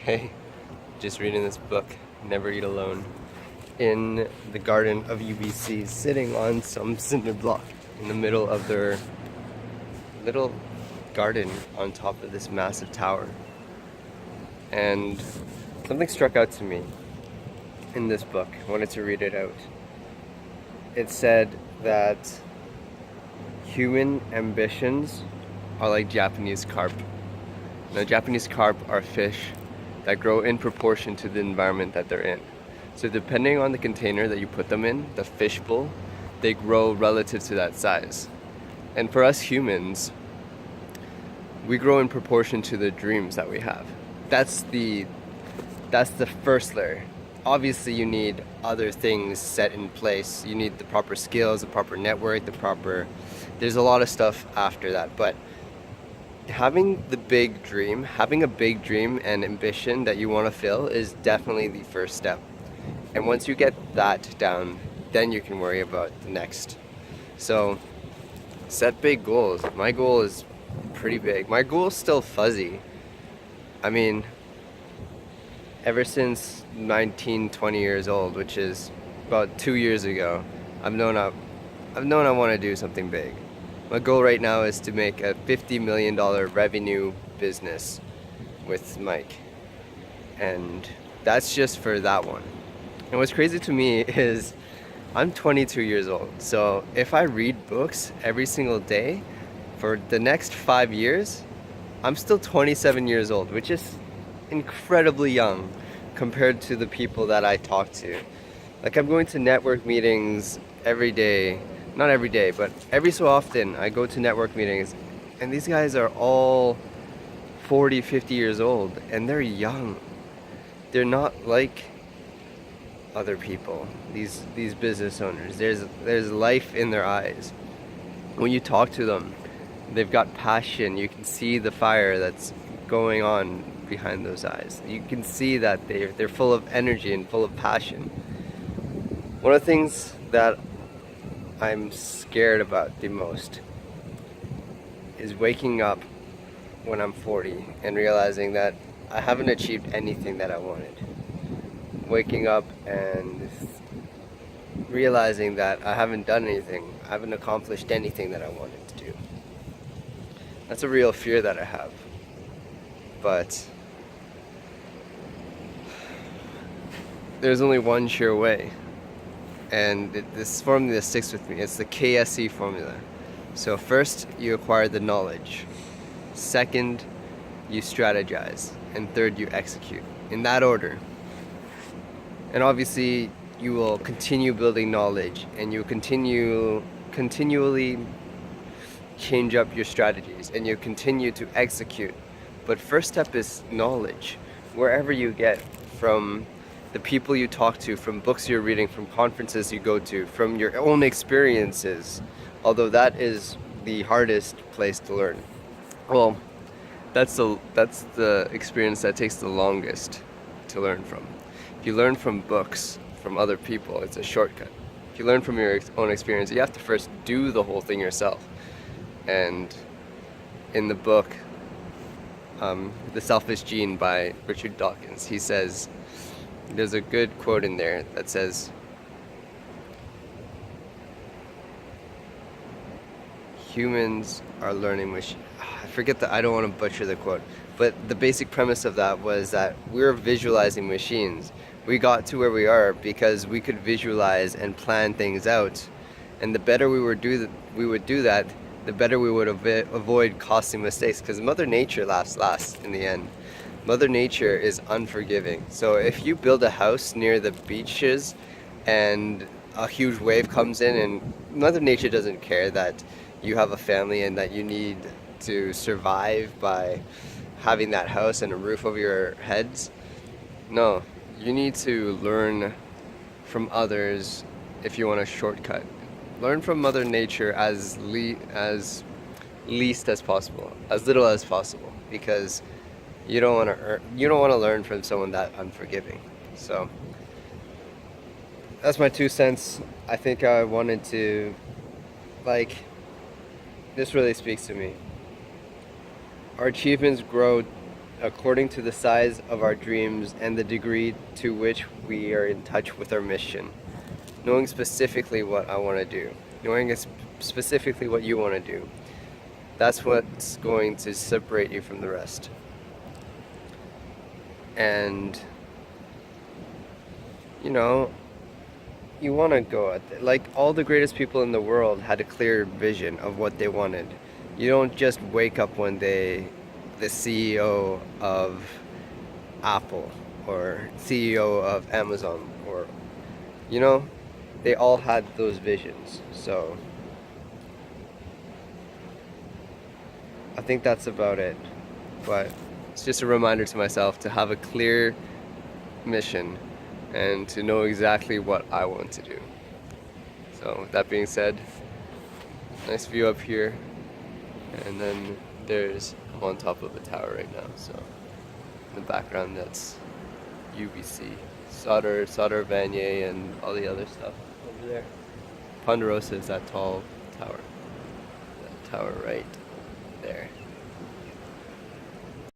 Hey, just reading this book, Never Eat Alone, in the garden of UBC, sitting on some cinder block in the middle of their little garden on top of this massive tower. And something struck out to me in this book. I wanted to read it out. It said that human ambitions are like Japanese carp. Now, Japanese carp are fish that grow in proportion to the environment that they're in. So depending on the container that you put them in, the fish bowl, they grow relative to that size. And for us humans, we grow in proportion to the dreams that we have. That's the first layer. Obviously you need other things set in place. You need the proper skills, the proper network, there's a lot of stuff after that. But having a big dream and ambition that you want to fill is definitely the first step. And once you get that down, then you can worry about the next. So set big goals. My goal is pretty big. My goal is still fuzzy. I mean, ever since 19, 20 years old, which is about 2 years ago, I've known I want to do something big. My goal right now is to make a $50 million revenue business with Mike. And that's just for that one. And what's crazy to me is I'm 22 years old. So if I read books every single day for the next 5 years, I'm still 27 years old, which is incredibly young compared to the people that I talk to. Like, I'm going to network meetings every day. Not every day, but every so often I go to network meetings, and these guys are all 40, 50 years old, and they're young. They're not like other people, these business owners. There's life in their eyes. When you talk to them, they've got passion. You can see the fire that's going on behind those eyes. You can see that they're full of energy and full of passion. One of the things that I'm scared about the most is waking up when I'm 40 and realizing that I haven't achieved anything that I wanted. Waking up and realizing that I haven't done anything, I haven't accomplished anything that I wanted to do. That's a real fear that I have. But there's only one sure way. And this formula sticks with me. It's the KSE formula. So first, you acquire the knowledge. Second, you strategize. And third, you execute. In that order. And obviously, you will continue building knowledge, and you continually change up your strategies, and you continue to execute. But first step is knowledge. Wherever you get, from the people you talk to, from books you're reading, from conferences you go to, from your own experiences, although that is the hardest place to learn. Well, that's the experience that takes the longest to learn from. If you learn from books, from other people, it's a shortcut. If you learn from your own experience, you have to first do the whole thing yourself. And in the book, The Selfish Gene by Richard Dawkins, he says, there's a good quote in there that says, humans are learning machines. I don't want to butcher the quote, but the basic premise of that was that we're visualizing machines. We got to where we are because we could visualize and plan things out. And the better we would do that, the better we would avoid costly mistakes, because Mother Nature laughs last in the end. Mother Nature is unforgiving. So if you build a house near the beaches and a huge wave comes in, and Mother Nature doesn't care that you have a family and that you need to survive by having that house and a roof over your heads. No, you need to learn from others if you want a shortcut. Learn from Mother Nature as least as possible, as little as possible, because you don't want to learn from someone that unforgiving. So that's my 2 cents. I think I wanted to, this really speaks to me. Our achievements grow according to the size of our dreams and the degree to which we are in touch with our mission. Knowing specifically what I want to do, knowing specifically what you want to do, that's what's going to separate you from the rest. And you know, you want to go at it. Like all the greatest people in the world had a clear vision of what they wanted. You don't just wake up one day the CEO of Apple or CEO of Amazon, or you know, they all had those visions. So I think that's about it. But it's just a reminder to myself to have a clear mission and to know exactly what I want to do. So with that being said, nice view up here, and then I'm on top of a tower right now, so in the background that's UBC, Sauter Vanier, and all the other stuff over there. Ponderosa is that tall tower, that tower right there.